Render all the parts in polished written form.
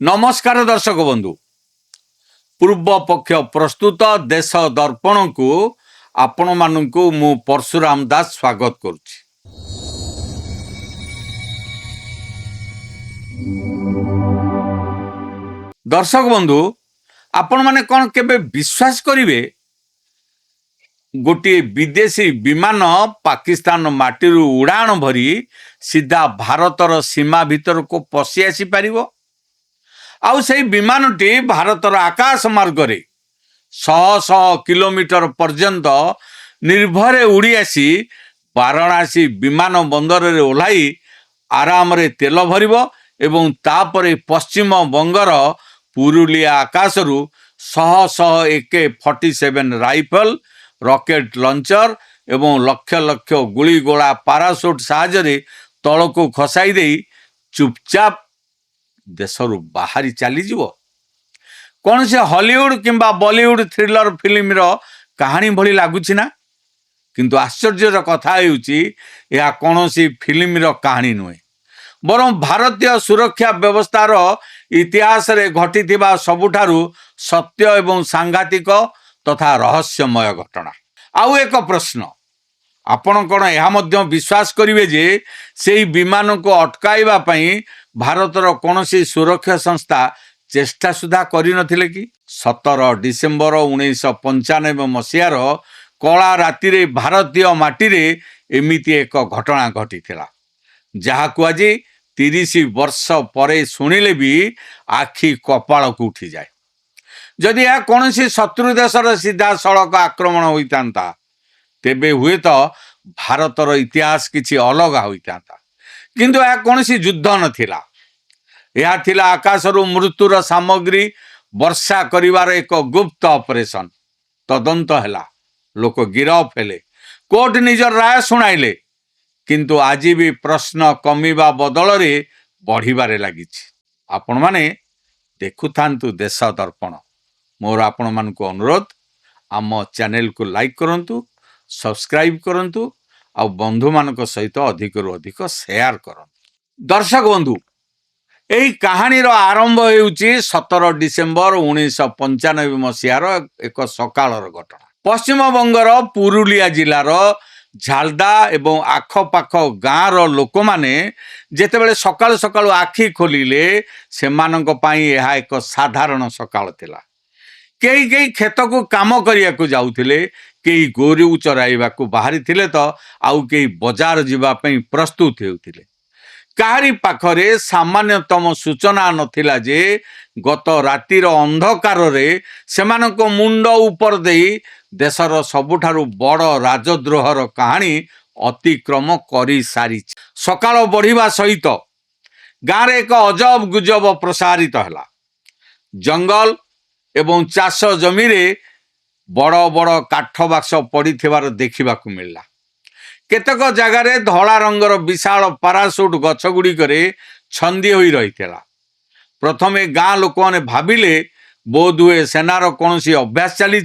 नमस्कार दर्शक बंधु पूर्व पक्ष प्रस्तुत देश दर्पण को आपण मानू मु परशुराम दास स्वागत करुच्ची। दर्शक बंधु आपण माने कौन केबे विश्वास करिवे गोटे विदेशी विमान पाकिस्तान माटी उड़ाण भरी सीधा भारतर सीमा भीतर को पशि आसी पारिबो। आउ से विमानटी भारतर आकाश मार्ग रे शह शह किलोमीटर पर्यंत निर्भरे उड़ी आसी वाराणसी विमान बंदर रे ओह्लाई आराम रे तेल भरिबो एवं तापरे पश्चिम बंगर पुरुलिया आकाशरू शह शह AK-47 राइफल रॉकेट लॉन्चर एवं लक्ष लक्ष गुली गोला पाराशूट साहाय्य तलको खसाई दे चुपचाप देशरू बाहरी चली जीवो। कौन से हॉलीवुड किंबा बॉलीवुड थ्रिलर फिल्म रो कहानी भली लगुच ना, किंतु आश्चर्यर कथा होउची या कौन सी फिल्म रो कहानी नुहे बरं भारतीय सुरक्षा व्यवस्थार इतिहास रे घटिथिबा सबुठारु सत्य एवं सांघातिक तथा रहस्यमय घटना। आउ एक प्रश्न, आपण कौन यह मध्य विश्वास करिवे जे सेही विमान को अटकाइबा पई भारतर कौन सी सुरक्षा संस्था चेष्टा सुधा करि नथिले कि? 17 डिसेम्बर 1995 मसीहार कला राति रे भारतीय माटी रे एमिति एक घटना घटिथिला जहाकु आज 30 वर्ष परे सुनिले भी आखि कपाल को उठी जाए। जदि यह कौन सी शत्रु देशर सीधा सड़क आक्रमण होइतांता तेबे हुए तो भारतर इतिहास किछि अलग होइता, किंतु यह कौन सी युद्ध नथिला। यह थिला आकाशरू मृत्युर सामग्री वर्षा करिवार एक गुप्त ऑपरेशन। तदंत हैला, लोक गिरफ हेले, कोर्ट निजर राय सुनाइले, किंतु आज भी प्रश्न कमिबा बदल रे बढ़िबारे लागिछि। आपण माने देखुथांतु देश दर्पण। मोर आपण मानकु अनुरोध, आम चैनल को लाइक करंतु, सब्सक्राइब करंतु आ बंधु मानक सहित अधिक रु अधिक शेयर करंतु। दर्शक बंधु, एही कहानी रो आरंभ हेउची 17 डिसेम्बर 1995 मसीहार एक सकाळर घटना। पश्चिम बंगर पुरुलिया जिलार झालदा एवं आखपाख गाँव लोक माने जेतेबेले सकाळु सकाळु आखि खोलिले सेमानक पई एहा एक साधारण सकाळ थिला। केही केही खेत को काम करिया को जाउथिले, केही गोरु चराइबा को बाहरी थिले तो आउ केही बाजार जिबा पई प्रस्तुत हेउथिले। काहारी पाखरे सामान्यतम सूचना नथिला जे गत रातिर अंधकार रे सेमानक मुंड ऊपर देई देशर सबुठारु बड़ राजद्रोहर कहानी अतिक्रम करी सारी। सकाळ बढ़िबा सहित गाँव एक अजब गुजब प्रसारित हला। जंगल एवं चाष जमी रे बड़ बड़ काठ बाक्स पड़िथिबार देखिबाकू मिलला। केतक जगार धला रंगर विशाल पाराशूट गछ गुड़िकरे छंदी होई रहिथिला। प्रथमे गाँ लोक माने भाबिले बोध हुए सेनार कौन सी अभ्यास चली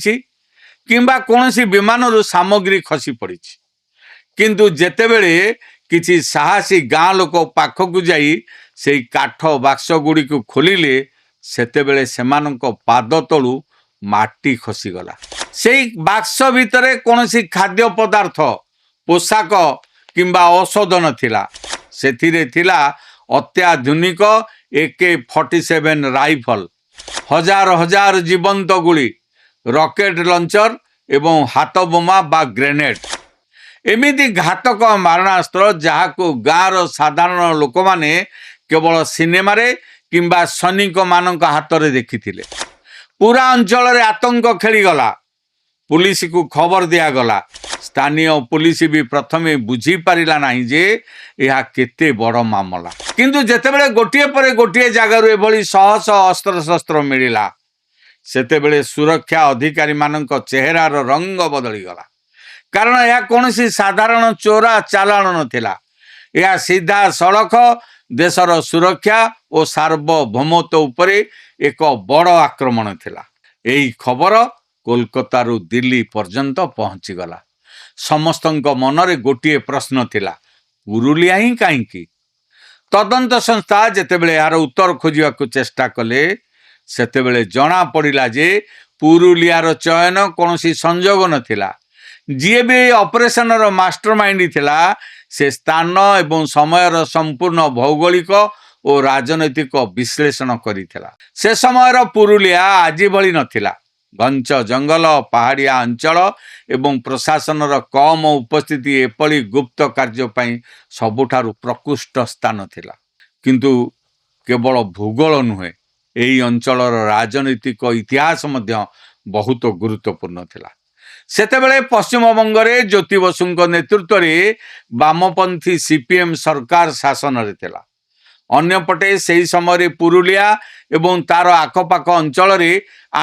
किंबा कौन सी विमान सामग्री खसी पड़ी, किंतु जेतेबेले किछि साहसी गाँ लोक पाखकु जाई से काठ बाक्स गुड़ी को खोलिले सेतेबेले सेमानक पाद तलु माटी खसीगला। से बाक्स भितरे कौन सी खाद्य पदार्थ, पोशाक किंबा औषध नथिला। सेथिरे थिला अत्याधुनिक AK-47 राइफल, हजार हजार जीवंत गुली, रॉकेट लॉन्चर एवं हाथ बोमा बा ग्रेनेड। एमिति घातक मारणास्त्र जहाको गाँवर साधारण लोक माने केवल सिनेमा रे किंबा सैनिक मानक हाथ रे देखिथिले। पूरा अंचल रे आतंक खेलीगला। पुलिस को खबर दियागला। स्थानीय पुलिस भी प्रथमे बुझी पारिला नहीं जे यह केते बड़ मामला, किंतु जेतेबेले गोटिए परे गोटिए जगार एभली शह शह अस्त्र शस्त्र मिलिला सेतेबेले सुरक्षा अधिकारी मानक चेहरार रंग बदली गला। कारण यह कौन सी साधारण चोरा चालाण नथिला, यह सीधा सड़क देशर सुरक्षा और सार्वभौमत्व उपरे एक बड़ आक्रमण थिला। एही खबर कोलकाता रु दिल्ली पर्यंत पहुंची गला। समस्तଙ୍କ मनरे गोटे प्रश्न थिला, पुरुलिया ही कहीं ତଦନ୍ତ ସଂସ୍ଥା ଯେତେବେଳେ ଏହାର ଉତ୍ତର ଖୋଜିବାକୁ ଚେଷ୍ଟା କଲେ ସେତେବେଳେ ଜଣା ପଡ଼ିଲା ଯେ ପୁରୁଲିଆର ଚୟନ କୌଣସି ସଂଯୋଗ ନଥିଲା। ଯିଏ ବି ଅପରେସନର ମାଷ୍ଟର ମାଇଣ୍ଡ ଥିଲା ସେ ସ୍ଥାନ ଏବଂ ସମୟର ସମ୍ପୂର୍ଣ୍ଣ ଭୌଗୋଳିକ ଓ ରାଜନୈତିକ ବିଶ୍ଳେଷଣ କରିଥିଲା। ସେ ସମୟର ପୁରୁଲିଆ ଆଜି ଭଳି ନଥିଲା। ଘଞ୍ଚ ଜଙ୍ଗଲ, ପାହାଡ଼ିଆ ଅଞ୍ଚଳ ଏବଂ ପ୍ରଶାସନର କମ୍ ଉପସ୍ଥିତି ଏପରି ଗୁପ୍ତ କାର୍ଯ୍ୟ ପାଇଁ ସବୁଠାରୁ ପ୍ରକୃଷ୍ଟ ସ୍ଥାନ ଥିଲା। କିନ୍ତୁ କେବଳ ଭୂଗୋଳ ନୁହେଁ, ଏହି ଅଞ୍ଚଳର ରାଜନୈତିକ ଇତିହାସ ମଧ୍ୟ ବହୁତ ଗୁରୁତ୍ୱପୂର୍ଣ୍ଣ ଥିଲା। ସେତେବେଳେ ପଶ୍ଚିମବଙ୍ଗରେ ଜ୍ୟୋତି ବସୁଙ୍କ ନେତୃତ୍ୱରେ ବାମପନ୍ଥୀ ସିପିଏମ୍ ସରକାର ଶାସନରେ ଥିଲା। ଅନ୍ୟପଟେ ସେହି ସମୟରେ ପୁରୁଲିଆ ଏବଂ ତାର ଆଖପାଖ ଅଞ୍ଚଳରେ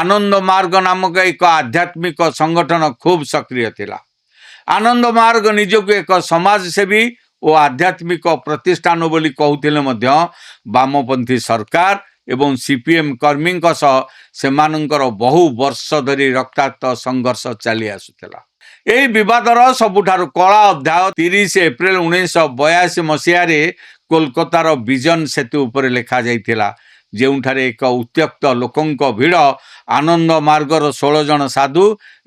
ଆନନ୍ଦ ମାର୍ଗ ନାମକ ଏକ ଆଧ୍ୟାତ୍ମିକ ସଂଗଠନ ଖୁବ୍ ସକ୍ରିୟ ଥିଲା। ଆନନ୍ଦ ମାର୍ଗ ନିଜକୁ ଏକ ସମାଜସେବୀ ଓ ଆଧ୍ୟାତ୍ମିକ ପ୍ରତିଷ୍ଠାନ ବୋଲି କହୁଥିଲେ ମଧ୍ୟ ବାମପନ୍ଥୀ ସରକାର ଏବଂ ସିପିଏମ୍ କର୍ମୀଙ୍କ ସହ ସେମାନଙ୍କର ବହୁ ବର୍ଷ ଧରି ରକ୍ତାକ୍ତ ସଂଘର୍ଷ ଚାଲି ଆସୁଥିଲା। ଏହି ବିବାଦର ସବୁଠାରୁ କଳା ଅଧ୍ୟାୟ 30 ଏପ୍ରିଲ 1982 ମସିହାରେ କୋଲକାତାର ବିଜନ ସେତୁ ଉପରେ ଲେଖାଯାଇଥିଲା, ଯେଉଁଠାରେ ଏକ ଉତ୍ତ୍ୟକ୍ତ ଲୋକଙ୍କ ଭିଡ଼ ଆନନ୍ଦ ମାର୍ଗର 16 ଜଣ ସାଧୁ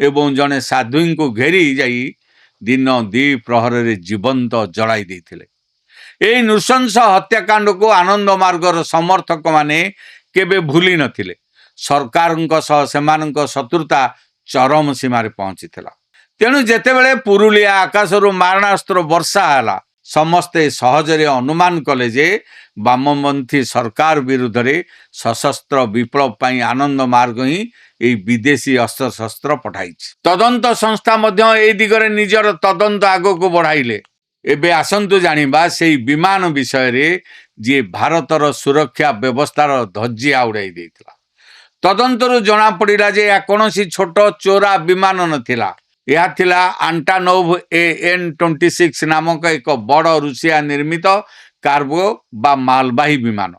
ଏବଂ ଜଣେ ସାଧୁଙ୍କୁ ଘେରି ଯାଇ ଦିନ ଦ୍ୱିପ୍ରହରରେ ଜୀବନ୍ତ ଜଳାଇ ଦେଇଥିଲେ। ଏହି ନୃଶଂସ ହତ୍ୟାକାଣ୍ଡକୁ ଆନନ୍ଦ ମାର୍ଗର ସମର୍ଥକମାନେ କେବେ ଭୁଲି ନଥିଲେ। ସରକାରଙ୍କ ସହ ସେମାନଙ୍କ ଶତ୍ରୁତା ଚରମ ସୀମାରେ ପହଞ୍ଚିଥିଲା। ତେଣୁ ଯେତେବେଳେ ପୁରୁଲିଆ ଆକାଶରୁ ମାରଣାସ୍ତ୍ର ବର୍ଷା ହେଲା, ସମସ୍ତେ ସହଜରେ ଅନୁମାନ କଲେ ଯେ ବାମପନ୍ଥୀ ସରକାର ବିରୁଦ୍ଧରେ ସଶସ୍ତ୍ର ବିପ୍ଳବ ପାଇଁ ଆନନ୍ଦ ମାର୍ଗ ହିଁ ଏହି ବିଦେଶୀ ଅସ୍ତ୍ରଶସ୍ତ୍ର ପଠାଇଛି। ତଦନ୍ତ ସଂସ୍ଥା ମଧ୍ୟ ଏହି ଦିଗରେ ନିଜର ତଦନ୍ତ ଆଗକୁ ବଢ଼ାଇଲେ। ଏବେ ଆସନ୍ତୁ ଜାଣିବା ସେହି ବିମାନ ବିଷୟରେ ଯିଏ ଭାରତର ସୁରକ୍ଷା ବ୍ୟବସ୍ଥାର ଧଜ୍ଜିଆ ଉଡ଼ାଇ ଦେଇଥିଲା। ତଦନ୍ତରୁ ଜଣାପଡ଼ିଲା ଯେ ଏହା କୌଣସି ଛୋଟ ଚୋରା ବିମାନ ନଥିଲା। ଏହା ଥିଲା ଆଣ୍ଟାନୋଭ AN-26 ନାମକ ଏକ ବଡ଼ ରୁଷିଆ ନିର୍ମିତ କାର୍ଗୋ ବା ମାଲବାହୀ ବିମାନ।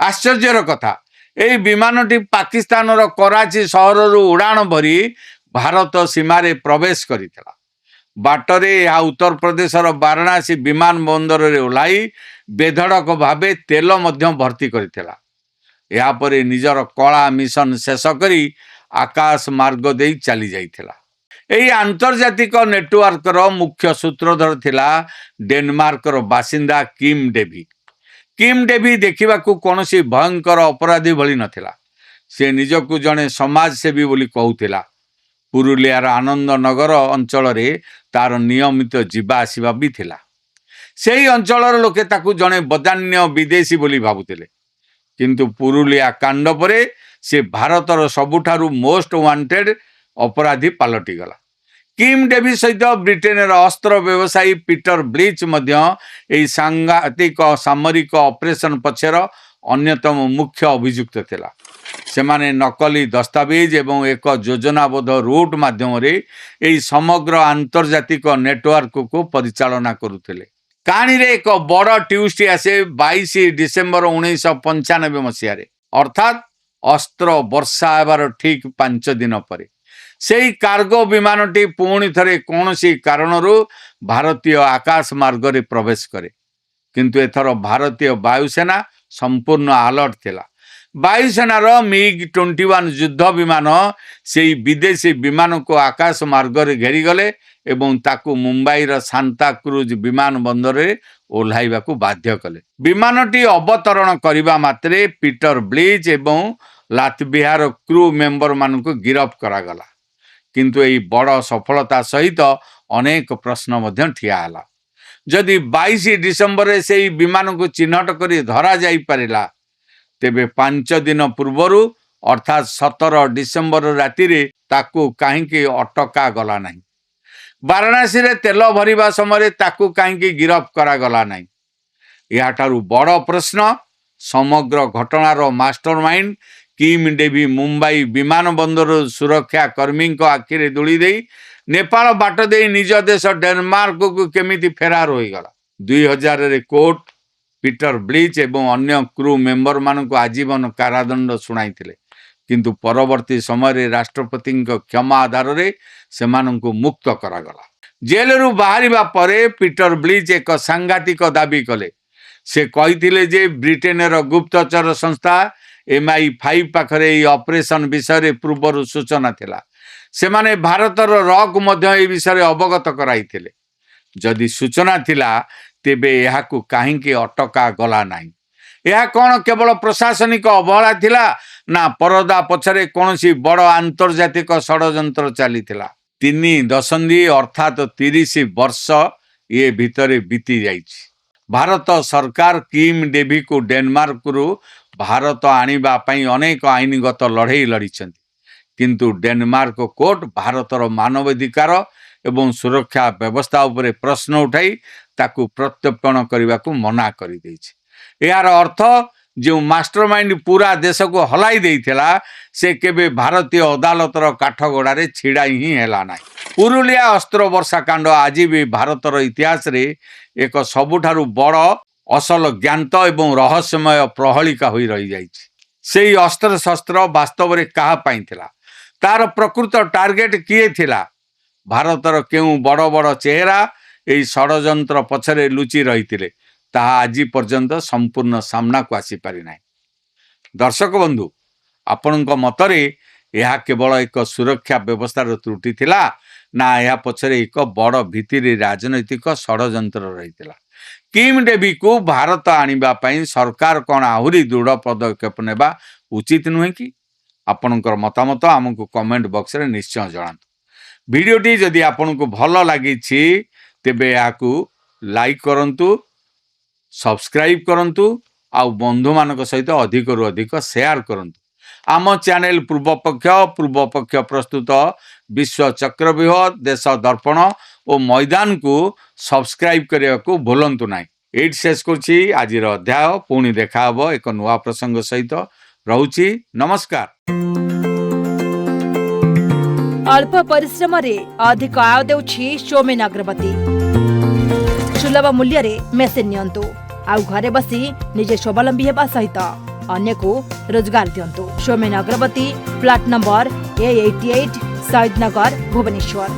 ଆଶ୍ଚର୍ଯ୍ୟର କଥା, ଏହି ବିମାନଟି ପାକିସ୍ତାନର କରାଚି ସହରରୁ ଉଡ଼ାଣ ଭରି ଭାରତ ସୀମାରେ ପ୍ରବେଶ କରିଥିଲା। ବାଟରେ ଏହା ଉତ୍ତରପ୍ରଦେଶର ବାରାଣାସୀ ବିମାନ ବନ୍ଦରରେ ଓହ୍ଲାଇ ବେଧଡ଼କ ଭାବେ ତେଲ ମଧ୍ୟ ଭର୍ତ୍ତି କରିଥିଲା। ଏହାପରେ ନିଜର କଳା ମିଶନ ଶେଷ କରି ଆକାଶ ମାର୍ଗ ଦେଇ ଚାଲି ଯାଇଥିଲା। ଏହି ଆନ୍ତର୍ଜାତିକ ନେଟୱାର୍କର ମୁଖ୍ୟ ସୂତ୍ରଧର ଥିଲା ଡେନମାର୍କର ବାସିନ୍ଦା କିମ୍ ଡେଭି। କିମ୍ ଡେଭି ଦେଖିବାକୁ କୌଣସି ଭୟଙ୍କର ଅପରାଧୀ ଭଳି ନଥିଲା। ସେ ନିଜକୁ ଜଣେ ସମାଜସେବୀ ବୋଲି କହୁଥିଲା। ପୁରୁଲିଆର ଆନନ୍ଦନଗର ଅଞ୍ଚଳରେ ତାର ନିୟମିତ ଯିବା ଆସିବା ବି ଥିଲା। ସେହି ଅଞ୍ଚଳର ଲୋକେ ତାକୁ ଜଣେ ବଦାନ୍ୟ ବିଦେଶୀ ବୋଲି ଭାବୁଥିଲେ। କିନ୍ତୁ ପୁରୁଲିଆ କାଣ୍ଡ ପରେ ସେ ଭାରତର ସବୁଠାରୁ ମୋଷ୍ଟ ୱାଣ୍ଟେଡ୍ ଅପରାଧୀ ପାଲଟିଗଲା। କିମ୍ ଡେଭି ସହିତ ବ୍ରିଟେନର ଅସ୍ତ୍ର ବ୍ୟବସାୟୀ ପିଟର ବ୍ଲିଚ୍ ମଧ୍ୟ ଏହି ସାଂଘାତିକ ସାମରିକ ଅପରେସନ ପଛର ଅନ୍ୟତମ ମୁଖ୍ୟ ଅଭିଯୁକ୍ତ ଥିଲା। ସେମାନେ ନକଲି ଦସ୍ତାବିଜ ଏବଂ ଏକ ଯୋଜନାବଦ୍ଧ ରୁଟ୍ ମାଧ୍ୟମରେ ଏହି ସମଗ୍ର ଆନ୍ତର୍ଜାତିକ ନେଟୱାର୍କକୁ ପରିଚାଳନା କରୁଥିଲେ। କାହାଣୀରେ ଏକ ବଡ଼ ଟ୍ୱିଷ୍ଟ ଆସେ 22 ଡିସେମ୍ବର 1995 ମସିହାରେ, ଅର୍ଥାତ୍ ଅସ୍ତ୍ର ବର୍ଷା ହେବାର ଠିକ୍ 5 ଦିନ ପରେ। ସେହି କାର୍ଗୋ ବିମାନଟି ପୁଣି ଥରେ କୌଣସି କାରଣରୁ ଭାରତୀୟ ଆକାଶ ମାର୍ଗରେ ପ୍ରବେଶ କରେ। କିନ୍ତୁ ଏଥର ଭାରତୀୟ ବାୟୁସେନା ସମ୍ପୂର୍ଣ୍ଣ ଆଲର୍ଟ ଥିଲା। ବାୟୁସେନାର MiG-21 ଯୁଦ୍ଧ ବିମାନ ସେହି ବିଦେଶୀ ବିମାନକୁ ଆକାଶ ମାର୍ଗରେ ଘେରିଗଲେ ଏବଂ ତାକୁ ମୁମ୍ବାଇର ସାନ୍ତାକ୍ରୁଜ୍ ବିମାନ ବନ୍ଦରରେ ଓହ୍ଲାଇବାକୁ ବାଧ୍ୟ କଲେ। ବିମାନଟି ଅବତରଣ କରିବା ମାତ୍ରେ ପିଟର ବ୍ଲିଚ୍ ଏବଂ ଲାତଭିଆର କ୍ରୁ ମେମ୍ବରମାନଙ୍କୁ ଗିରଫ କରାଗଲା। କିନ୍ତୁ ଏହି ବଡ଼ ସଫଳତା ସହିତ ଅନେକ ପ୍ରଶ୍ନ ମଧ୍ୟ ଠିଆ ହେଲା। ଯଦି 22 ଡିସେମ୍ବରରେ ସେହି ବିମାନକୁ ଚିହ୍ନଟ କରି ଧରାଯାଇପାରିଲା, ତେବେ 5 ଦିନ ପୂର୍ବରୁ ଅର୍ଥାତ୍ 17 ଡିସେମ୍ବର ରାତିରେ ତାକୁ କାହିଁକି ଅଟକା ଗଲା ନାହିଁ? ବାରାଣାସୀରେ ତେଲ ଭରିବା ସମୟରେ ତାକୁ କାହିଁକି ଗିରଫ କରାଗଲା ନାହିଁ? ଏହାଠାରୁ ବଡ଼ ପ୍ରଶ୍ନ, ସମଗ୍ର ଘଟଣାର master mind Kim Davy Mumbai ବିମାନ ବନ୍ଦରରୁ ସୁରକ୍ଷା କର୍ମୀଙ୍କ ଆଖିରେ ଧୂଳି ଦେଇ ନେପାଳ ବାଟ ଦେଇ ନିଜ ଦେଶ ଡେନମାର୍କକୁ କେମିତି ଫେରାର ହୋଇଗଲା। 2000ରେ କୋର୍ଟ ପିଟର ବ୍ଲିଚ୍ ଏବଂ ଅନ୍ୟ କ୍ରୁ ମେମ୍ବରମାନଙ୍କୁ ଆଜୀବନ କାରାଦଣ୍ଡ ଶୁଣାଇଥିଲେ। କିନ୍ତୁ ପରବର୍ତ୍ତୀ ସମୟରେ ରାଷ୍ଟ୍ରପତିଙ୍କ କ୍ଷମା ଆଧାରରେ ସେମାନଙ୍କୁ ମୁକ୍ତ କରାଗଲା। ଜେଲରୁ ବାହାରିବା ପରେ ପିଟର ବ୍ଲିଚ୍ ଏକ ସାଂଘାତିକ ଦାବି କଲେ। से कही जे ब्रिटेनर गुप्तचर संस्था MI5 पाखरे एई ऑपरेशन विषय पूर्वर सूचना थिला। से माने भारतर रॉक मध्य ए विषय अवगत कराइथिले। जदि सूचना थिला तेबे एहाकु काहींके अटका गला नाही। यह कौन केवल प्रशासनिक अवहेला थिला ना परदा पछरे कौनसी बड़ आंतर्जातिक षड्यंत्र चलीथिला। 3 दशंधि अर्थात 30 वर्ष ये भितरे बीती जाइछि। भारत सरकार किम डेवी को डेनमार्क रु भारत आनिबा पई अनेक आईनगत लड़ाई लड़ीछन्ति, किंतु डेनमार्क कोर्ट भारतर मानवाधिकार एवं सुरक्षा व्यवस्था उपरे प्रश्न उठाई ताकू प्रत्यर्पण करने को मना कर यार अर्थ जो मास्टरमाइंड पूरा देश को हलाई देइथिला से केबे भारतीय अदालतर काठगोड़े छिड़ा ही हैला ना। पुरुलिया अस्त्र वर्षा कांड आज भी भारतर इतिहास रे एक सबुठारु बड़ असल ज्ञात एवं रहस्यमय प्रहलिका होई रही जाइछि। सेही अस्त्र शस्त्र वास्तव में कहा पाई थिला, तार प्रकृत टार्गेट किए थिला, भारतर केउ बड़ बड़ चेहरा एई षड्यंत्र पछरे लुचि रहिथिले ताहा आज पर्यंत संपूर्ण सामना को आसी पारि नाही। दर्शक बंधु, आपणक मतरे यह केवल एक सुरक्षा व्यवस्थार त्रुटि थिला ना यह पछरे एक बड़ भितिरी राजनैतिक षड्यंत्र रहिथिला। किम डेवी को भारत आनिबा पई सरकार कोन आहुरी दृढ़ पदक्षेप नेबा उचित नुहे कि? आपणकर मतामत आमको कमेंट बॉक्स रे निश्चय जणांतु। वीडियोटी जदि आपनको भल लागिछि तेबे याकू लाइक करंतु, सब्सक्राइब करंतु आउ बंधु मानक सहित अधिक रु अधिक शेयर करंतु। आम चैनल पूर्वपक्ष प्रस्तुत विश्व चक्रव्यूह, देश दर्पण और मैदान को सब्सक्राइब करने को भूलंतु ना। एट शेष करछि आजिर अध्याय। पुणी देखा हबो एक नुआ प्रसंग सहित। रहुछि नमस्कार। अल्प परिश्रम रे अधिक आय देउछि सौमेन अग्रवती। सुलभ मूल्य रे मेसिन नियंतु आउ घरे बसी निजे स्वावलंबी हेबा सहित अन्य को रोजगार दियंतु। सौमेन अग्रवती, फ्लैट नंबर A88, शहीद नगर, भुवनेश्वर।